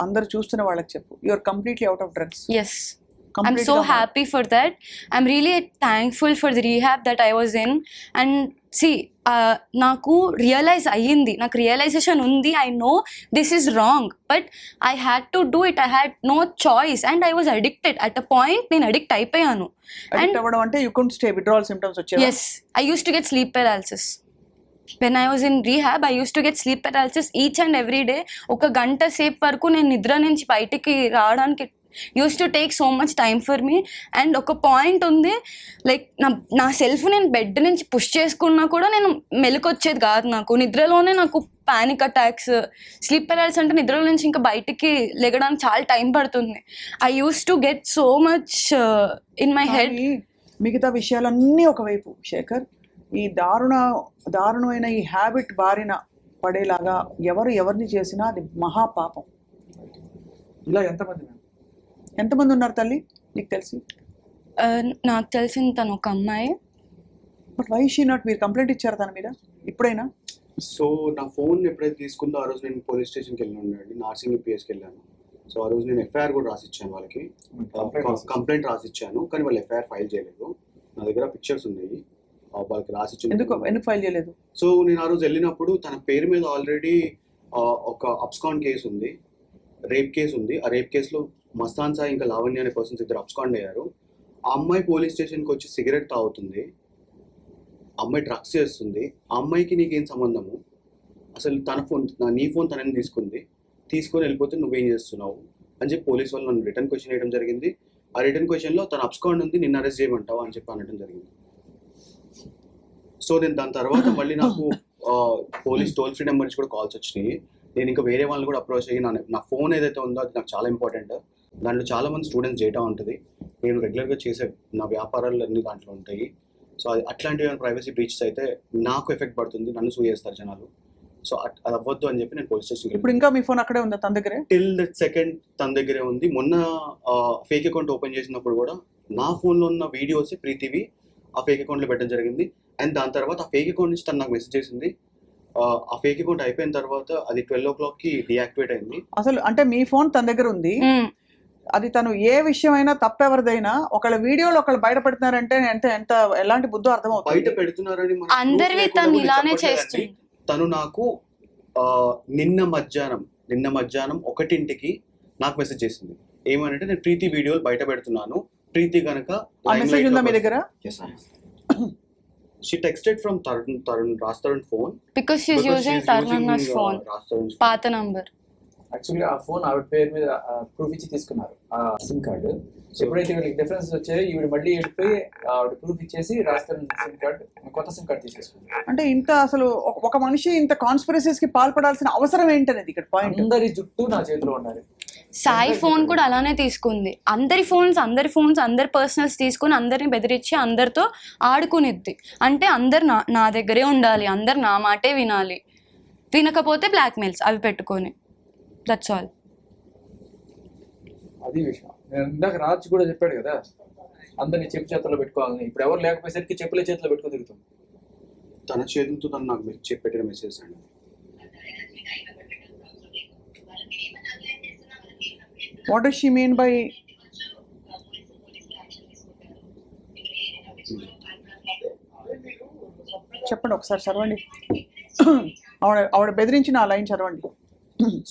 Speaker 1: అందరు చూస్తున్న వాళ్ళకి చెప్పు, you are completely out of drugs.
Speaker 3: Yes, I'm so happy for that. I'm really thankful for the rehab that I was in. And see, నాకు రియలైజ్ అయ్యింది, నాకు రియలైజేషన్ ఉంది. I know this is wrong, but I had to do it. I had no choice and I was addicted. At a point నేను అడిక్ట్ అయిపోయాను.
Speaker 1: అడిక్ట్ అవ్వడం అంటే you couldn't stay, withdrawal symptoms వచ్చేవా?
Speaker 3: Yes, I used to get sleep paralysis. When I was in rehab, I used to get sleep paralysis each and every day. ఒక గంట సేపు వరకు నేను నిద్ర నుంచి బయటికి రావడానికి used to take so much time for me. And ఒక పాయింట్ ఉంది, లైక్ నా సెల్ఫ్ నేను బెడ్ నుంచి పుష్ చేసుకున్నా కూడా నేను మెలకొచ్చేది కాదు. నాకు నిద్రలోనే నాకు పానిక్ అటాక్స్, స్లీప్ పెరాలిసిస్ అంటే నిద్రలో నుంచి ఇంకా బయటికి లెగడానికి చాలా టైం పడుతుంది. I use to get so much in my head.
Speaker 1: మిగతా విషయాలన్నీ ఒకవైపు శేఖర్, ఈ దారుణమైన ఈ హ్యాబిట్ బారిన పడేలాగా ఎవరిని చేసినా అది మహాపాపం.
Speaker 5: ఇలా
Speaker 1: ఎంతమంది ఉన్నారు తల్లి నీకు తెలిసి?
Speaker 3: నాకు తెలిసిన తను ఒక అమ్మాయి.
Speaker 1: బట్ వై షీ నాట్, మీరు కంప్లైంట్ ఇచ్చారు తన మీద ఇప్పుడైనా?
Speaker 4: సో నా ఫోన్ ఎప్పుడైతే తీసుకుందో ఆ రోజు నేను పోలీస్ స్టేషన్కి వెళ్ళి ఉండండి, నార్సింగ్ PSకి వెళ్ళాను. సో ఆ రోజు నేను ఎఫ్ఐఆర్ కూడా రాసిచ్చాను వాళ్ళకి, కంప్లైంట్ రాసిచ్చాను, కానీ వాళ్ళు ఎఫ్ఐఆర్ ఫైల్ చేయలేదు. నా దగ్గర పిక్చర్స్ ఉన్నాయి వాళ్ళకి రాసిచ్చాను.
Speaker 1: ఎందుకు ఫైల్ చేయలేదు?
Speaker 4: సో నేను ఆ రోజు వెళ్ళినప్పుడు తన పేరు మీద ఆల్రెడీ ఒక అబ్స్కాండ్ కేసు ఉంది, రేప్ కేసు ఉంది. ఆ రేప్ కేసులో మస్తాన్ సాయి ఇంకా లావణ్య అనే పర్సన్స్ ఇద్దరు అబ్స్కాండ్ అయ్యారు. ఆ అమ్మాయి పోలీస్ స్టేషన్కి వచ్చి సిగరెట్ తాగుతుంది, అమ్మాయి డ్రగ్స్ చేస్తుంది. ఆ అమ్మాయికి నీకేం సంబంధము? అసలు తన ఫోన్ నీ ఫోన్ తనని తీసుకొని వెళ్ళిపోతే నువ్వేం చేస్తున్నావు అని చెప్పి పోలీస్ వాళ్ళు నన్ను రిటర్న్ క్వశ్చన్ వేయడం జరిగింది. ఆ రిటర్న్ క్వశ్చన్లో తన అబ్స్కాండ్ ఉంది, నిన్ను అరెస్ట్ చేయమంటావా అని చెప్పి అనడం జరిగింది. సో నేను దాని తర్వాత మళ్ళీ నాకు పోలీస్ టోల్ ఫ్రీ నెంబర్ నుంచి కూడా కాల్స్ వచ్చినాయి. నేను ఇంకా వేరే వాళ్ళని కూడా అప్రోచ్ అయ్యి నా ఫోన్ ఏదైతే ఉందో అది నాకు చాలా ఇంపార్టెంట్. దాంట్లో చాలా మంది స్టూడెంట్స్ డేటా ఉంటుంది, నేను రెగ్యులర్గా చేసే నా వ్యాపారాలు అన్ని దాంట్లో ఉంటాయి. సో అట్లాంటివి ప్రైవసీ బ్రీచెస్ అయితే నాకు ఎఫెక్ట్ పడుతుంది, నన్ను సూ చేస్తారు జనాలు. సో అది అవ్వద్దు అని చెప్పి నేను పోలీస్ స్టేషన్.
Speaker 1: ఇప్పుడు ఇంకా మీ ఫోన్ అక్కడే ఉందా తన దగ్గరే?
Speaker 4: టిల్ దట్ సెకండ్ తన దగ్గరే ఉంది. మొన్న ఫేక్ అకౌంట్ ఓపెన్ చేసినప్పుడు కూడా నా ఫోన్లో ఉన్న వీడియోస్ ప్రీతివి ఆ ఫేక్ అకౌంట్లో పెట్టడం జరిగింది. అండ్ దాని తర్వాత ఆ ఫేక్ అకౌంట్ నుంచి తను నాకు మెసేజ్ చేసింది. ఆ ఫేక్ అకౌంట్ అయిపోయిన తర్వాత అది 12 o'clockకి డియాక్టివేట్ అయింది.
Speaker 1: అసలు అంటే మీ ఫోన్ తన దగ్గర ఉంది, అది తను ఏ విషయమైనా తప్పెవరిదైనా ఒకళ్ళ వీడియోలో ఒకళ్ళు బయట పెడుతున్నారంటే ఎంత ఎలాంటి బుద్ధో అర్థమవుతుంది.
Speaker 4: బయట పెడుతున్నారని
Speaker 3: అందరివి తను ఇలానే చేస్తుంది.
Speaker 4: తను నాకు నిన్న మధ్యాహ్నం 1:00కి నాకు మెసేజ్ చేసింది. ఏమనంటే నేను ప్రీతి వీడియోలు బయట పెడుతున్నాను, ప్రీతి కనుక
Speaker 1: మెసేజ్ ఉందా మీ దగ్గర?
Speaker 4: She texted from Raj Tarun phone
Speaker 3: because she's using Tarun's phone, పాత నంబర్.
Speaker 5: యాక్చువల్లీ ఆ ఫోన్ ఆవిడ పేరు మీద ప్రూఫ్ ఇచ్చి తీసుకున్నారు ఆ సిమ్ కార్డు. ఎప్పుడైతే వీళ్ళకి డిఫరెన్స్ వచ్చాయో ఈవిడ మళ్ళీ వెళ్ళిపోయి ఆవిడ ప్రూఫ్ ఇచ్చేసి రాస్తారు సిమ్ కార్డు, కొత్త సిమ్ కార్డు తీసేసుకున్నారు.
Speaker 1: అంటే ఇంత అసలు ఒక మనిషి ఇంత కాన్స్పిరసీస్ కి పాల్పడాల్సిన అవసరం ఏంటనేది ఇక్కడ పాయింట్.
Speaker 5: అందరి జుట్టు నా చేతిలో ఉండాలి.
Speaker 3: సాయి ఫోన్ కూడా అలానే తీసుకుంది. అందరి ఫోన్స్ అందరి పర్సనల్స్ తీసుకుని అందరిని బెదిరించి అందరితో ఆడుకునిద్ది. అంటే అందరు నా దగ్గరే ఉండాలి, అందరు నా మాటే వినాలి, వినకపోతే బ్లాక్మెయిల్స్ అవి పెట్టుకొని. That's all.
Speaker 5: అది విషయం. నేను ఇందాక రాజ్ కూడా చెప్పాడు కదా, అందరినీ చెప్పు చేతుల్లో పెట్టుకోవాలని. ఇప్పుడు ఎవరు లేకపోయేసరికి చెప్పులే చేతిలో పెట్టుకుని తిరుగుతుంది.
Speaker 4: తన చేతులతో తను నాకు పెట్టిన మెసేజ్ అండి.
Speaker 1: What does she mean by? చెప్పండి ఒకసారి చదవండి. ఆవిడ బెదిరించిన ఆ లైన్ చదవండి.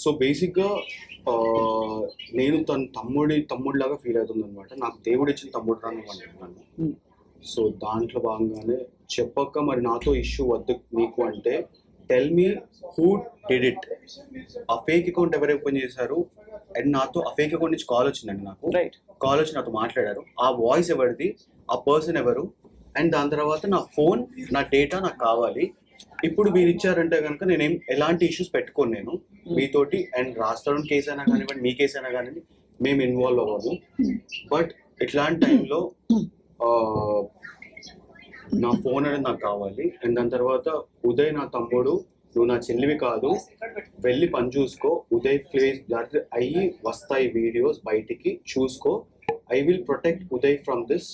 Speaker 4: సో బేసిక్గా నేను తన తమ్ముడిలాగా ఫీల్ అవుతుంది అనమాట. నాకు దేవుడు ఇచ్చిన తమ్ముడు రాను. సో దాంట్లో భాగంగానే చెప్పక మరి నాతో ఇష్యూ వద్దు మీకు అంటే tell me who did it. ఆ ఫేక్ అకౌంట్ ఎవరు ఓపెన్ చేశారు అండ్ నాతో ఆ ఫేక్ అకౌంట్ నుంచి కాల్ వచ్చిందండి. నాకు కాల్ వచ్చి నాతో మాట్లాడారు. ఆ వాయిస్ ఎవరిది, ఆ పర్సన్ ఎవరు, అండ్ దాని తర్వాత నా ఫోన్ నా డేటా నాకు కావాలి. ఇప్పుడు మీరు ఇచ్చారంటే కనుక నేనేం ఎలాంటి ఇష్యూస్ పెట్టుకోను నేను మీతోటి. అండ్ రాస్తాడు కేసు అయినా కానివ్వండి, మీ కేసు అయినా కానివ్వండి, మేము ఇన్వాల్వ్ అవ్వము. బట్ ఇట్లాంటి టైంలో నా ఫోన్ అనేది నాకు కావాలి. అండ్ దాని తర్వాత ఉదయ్ నా తమ్ముడు, నువ్వు నా చెల్లివి కాదు, వెళ్ళి పని చూసుకో. ఉదయ్ ప్లేస్ అయ్యి వస్తాయి వీడియోస్ బయటికి, చూసుకో. I will protect Uday from this.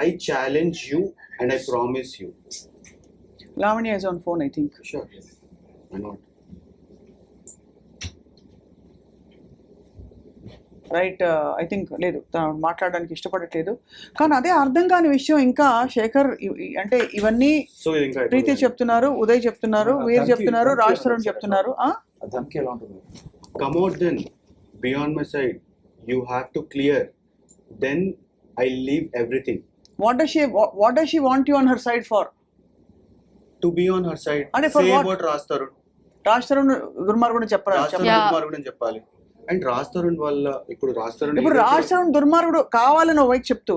Speaker 4: I challenge you and I promise you.
Speaker 1: Lavanya is on phone, I think.
Speaker 4: Sure. Why not?
Speaker 1: Right. I think లేదు, తను మాట్లాడడానికి ఇష్టపడట్లేదు. కానీ అదే అర్థం కాని విషయం ఇంకా శేఖర్, అంటే ఇవన్నీ ప్రీతి చెప్తున్నారు, ఉదయ్ చెప్తున్నారు, వీర్ చెప్తున్నారు, రాజ్ తరుణ్ చెప్తున్నారు.
Speaker 4: Come out then, be on my side. You have to clear. Then I leave everything.
Speaker 1: What does she want you on her side for?
Speaker 4: To be on her side. Say about Raj Tarun.
Speaker 1: Raj Tarun దుర్మార్గుడు
Speaker 4: చెప్పాలి. అండ్ రాజ్ తరుణ్ వల్ల ఇప్పుడు రాజ్ తరుణ్
Speaker 1: దుర్మార్గుడు కావాలని వైపు చెప్తూ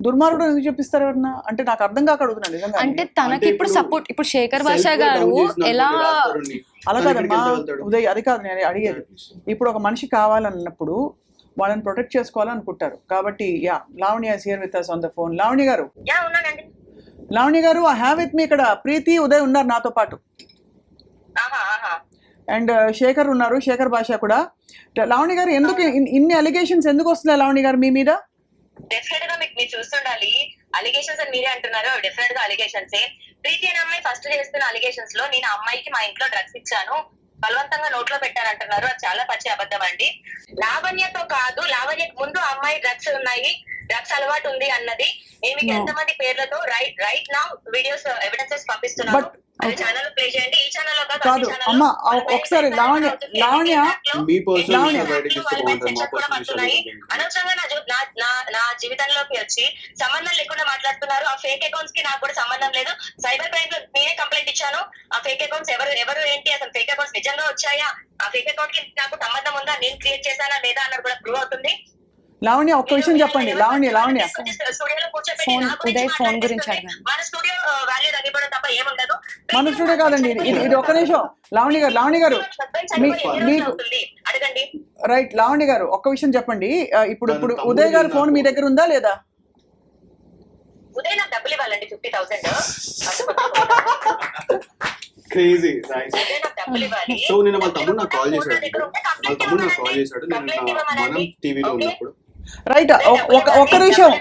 Speaker 1: దుర్మార్గుడు ఎందుకు చెప్పిస్తారు ఎవరన్నా? అంటే నాకు అర్థం కాక అడుగుతున్నాను నిజంగా.
Speaker 3: అంటే తనకి ఇప్పుడు సపోర్ట్, ఇప్పుడు శేఖర్ భాష గారు ఎలా
Speaker 1: అలా కాదమ్మా ఉదయ్, అది కాదు నేను అడిగేది. ఇప్పుడు ఒక మనిషి కావాలన్నప్పుడు వాళ్ళని ప్రొటెక్ట్ చేసుకోవాలనుకుంటారు. కాబట్టి Lavanya is here with us on the phone. Lavanya గారు, ఐ హ్యావ్ విత్ మీ ఇక్కడ ప్రీతి, ఉదయ్ ఉన్నారు నాతో పాటు, అండ్ శేఖర్ ఉన్నారు, శేఖర్ భాష కూడా. లావణ్య గారు, ఎందుకు ఇన్ని అలిగేషన్స్ ఎందుకు వస్తున్నాయి లావణ్య గారు మీ మీద?
Speaker 6: డెఫినెట్ గా మీరు చూస్తుండాలి. అలిగేషన్స్ అని మీరే అంటున్నారు, డెఫినెట్ గా అలిగేషన్స్. ప్రీతి అనే అమ్మాయి ఫస్ట్ చేస్తున్న అలిగేషన్స్ లో నేను అమ్మాయికి మా ఇంట్లో డ్రగ్స్ ఇచ్చాను, బలవంతంగా నోట్లో పెట్టారంటున్నారు. అది చాలా పచ్చి అబద్ధం అండి. లావణ్యతో కాదు, లావణ్యకు ముందు అమ్మాయి డ్రగ్స్ ఉన్నాయి, డ్రగ్స్ అలవాటు ఉంది అన్నది నేను మీకు ఎంతమంది పేర్లతో రైట్ నౌ వీడియోస్ ఎవిడెన్సెస్ పంపిస్తున్నాను.
Speaker 1: But-
Speaker 6: అది ఛానల్ ప్లే చేయండి. ఈ ఛానల్
Speaker 1: కాదు అమ్మ, ఒకసారి లావణ్య
Speaker 4: మీ పర్సనల్
Speaker 1: లావణ్య.
Speaker 4: విషయాలు బయటకి ఇస్తే బాగుంటుంది. మా పర్సనల్ విషయాలు ఎందుకు?
Speaker 6: అనవసరంగా నా జీవితంలోకి వచ్చి సంబంధం లేకుండా మాట్లాడుతున్నారు. ఆ ఫేక్ అకౌంట్స్ కి నాకు కూడా సంబంధం లేదు. సైబర్ క్రైమ్ లో నేనే కంప్లైంట్ ఇచ్చాను. ఆ ఫేక్ అకౌంట్స్ ఎవరు ఏంటి, అసలు ఫేక్ అకౌంట్స్ నిజంగా వచ్చాయా, ఆ ఫేక్ అకౌంట్ కి నాకు సంబంధం ఉందా, నేను క్రియేట్ చేశానా లేదా అన్నది కూడా ప్రూవ్ అవుతుంది.
Speaker 1: లావణ్య ఒక్క విషయం చెప్పండి. లావణ్య
Speaker 6: స్టూడియోలో కూర్చోబెట్టి
Speaker 3: ఫోన్,
Speaker 6: నా గురించి
Speaker 3: ఉదయ్ ఫోన్ గురించి
Speaker 6: మాట్లాడిస్తుంటే
Speaker 3: అడగండి.
Speaker 6: మన స్టూడియో వాల్యూ తగ్గిపోవడం తప్ప ఏముండదు.
Speaker 1: మన స్టూడియో కాదండి ఇది ఒక్క నిమిషం. లావణ్య గారు మీకు
Speaker 6: అడగండి.
Speaker 1: రైట్. లావణ్య గారు ఒక్క విషయం చెప్పండి. ఇప్పుడు ఉదయ్ గారి ఫోన్ మీ దగ్గర ఉందా లేదా?
Speaker 6: ఉదయ్ నాకు డబ్బులు ఇవ్వాలండి 50,000.
Speaker 4: క్రేజీ.
Speaker 6: ఉదయ్ నాకు డబ్బులు ఇవ్వాలి.
Speaker 4: సో నేను వాళ్ళ తమ్ముడు నాకు కాల్ చేశాడు. నేను మనం టీవీలో ఉన్నప్పుడు.
Speaker 1: రైట్. ఒక్క నిమిషం.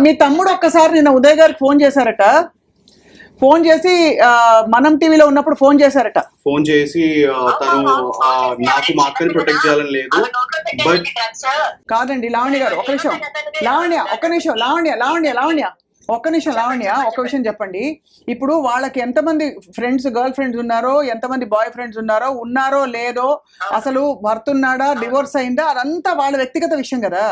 Speaker 1: మీ తమ్ముడు ఒక్కసారి నిన్న ఉదయ్ గారికి ఫోన్ చేశారట. ఫోన్ చేసి మనం టీవీలో ఉన్నప్పుడు ఫోన్ చేశారట.
Speaker 4: ఫోన్ చేసి తను నాకు మా అక్కని ప్రొటెక్ట్ చేయాలని లేదు. బట్
Speaker 1: కాదండి లావణ్య గారు ఒక్క నిమిషం. లావణ్య ఒక్క నిమిషం. ఒక్క విషయం చెప్పండి. ఇప్పుడు వాళ్ళకి ఎంతమంది గర్ల్ ఫ్రెండ్స్ ఉన్నారో, ఎంతమంది బాయ్ ఫ్రెండ్స్ ఉన్నారో లేదో, అసలు భర్త ఉన్నాడా, డివోర్స్ అయిందా, అదంతా వాళ్ళ వ్యక్తిగత విషయం కదా.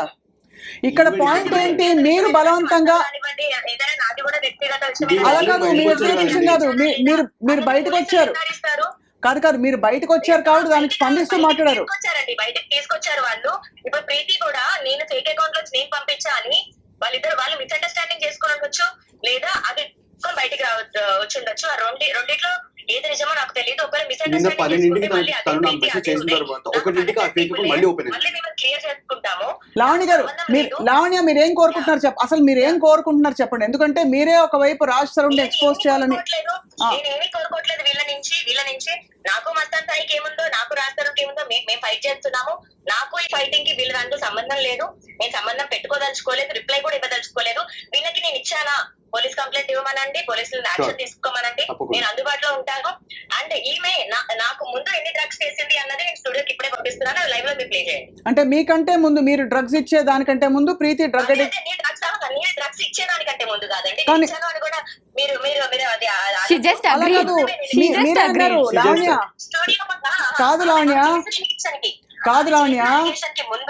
Speaker 1: ఇక్కడ పాయింట్ ఏంటి, మీరు బలవంతంగా అలా కాదు, మీ వ్యక్తిగత విషయం కాదు. మీరు బయటకు వచ్చారు కాదు మీరు బయటకు వచ్చారు కాబట్టి దానికి స్పందిస్తూ మాట్లాడారు.
Speaker 6: బయటకు తీసుకొచ్చారు వాళ్ళు. ఇప్పుడు ప్రీతి కూడా నేను ఫేక్ అకౌంట్ లో నేను పంపించా అని వాళ్ళు మిస్అండర్స్టాండింగ్ చేసుకుని ఉండొచ్చు, లేదా అది బయటికి వచ్చి ఉండొచ్చు. ఆ రెండిట్లో ఏది నిజమో నాకు తెలియదు. ఒకవేళ
Speaker 4: నిన్న 10:00 తను నాకు మెసేజ్
Speaker 6: మిస్అండర్స్టాండింగ్
Speaker 4: చేసిన తర్వాత 1:00 ఆ ఫేక్ మళ్ళీ ఓపెన్ అయింది.
Speaker 6: మేము క్లియర్ చేసుకుంటాము.
Speaker 1: లావణ్య గారు లావణ్య మీరు ఏం కోరుకుంటున్నారు అసలు మీరు ఏం కోరుకుంటున్నారు చెప్పండి. ఎందుకంటే మీరే ఒకవైపు రాజ్ తరుణ్ ఎక్స్పోజ్ చేయాలని.
Speaker 6: నేనేమి కోరుకోవట్లేదు వీళ్ళ నుంచి. నాకు మస్తాన్ సాయికి ఏముందో, నాకు రాజ్ తరుణ్కి ఏముందో మేము ఫైట్ చేస్తున్నాము. నాకు ఈ ఫైటింగ్ కి వీళ్ళ దాంట్లో సంబంధం లేదు. నేను సంబంధం పెట్టుకోదలుచుకోలేదు, రిప్లై కూడా ఇవ్వదలుచుకోలేదు. వీళ్ళకి నేను ఇచ్చానా, పోలీస్ కంప్లైంట్ ఇవ్వమనండి, పోలీసులు యాక్షన్ తీసుకోమనండి, నేను అందుబాటులో ఉంటాను. అండ్ ఈమె నాకు ముందు ఎన్ని డ్రగ్స్ చేసింది అన్నది నేను స్టూడియోకి ఇప్పుడే పంపిస్తున్నాను. లైవ్ లో మీరు ప్లే చేయండి.
Speaker 1: అంటే మీకంటే ముందు, మీరు డ్రగ్స్ ఇచ్చే దానికంటే ముందు ప్రీతి డ్రగ్ అడిక్ట్.
Speaker 6: నేను డ్రగ్స్ ఇచ్చేదానికంటే ముందు కాదండి,
Speaker 1: కానీ-
Speaker 6: ఇచ్చాను అని కూడా మీరు అది
Speaker 3: She just
Speaker 1: అలా
Speaker 3: agreed.
Speaker 1: కాదు.
Speaker 3: She just
Speaker 1: మీరే అన్నారు
Speaker 3: agreed.
Speaker 1: లావణ్య.
Speaker 6: స్టూడియో
Speaker 1: కాదు లావణ్య.
Speaker 6: ముందు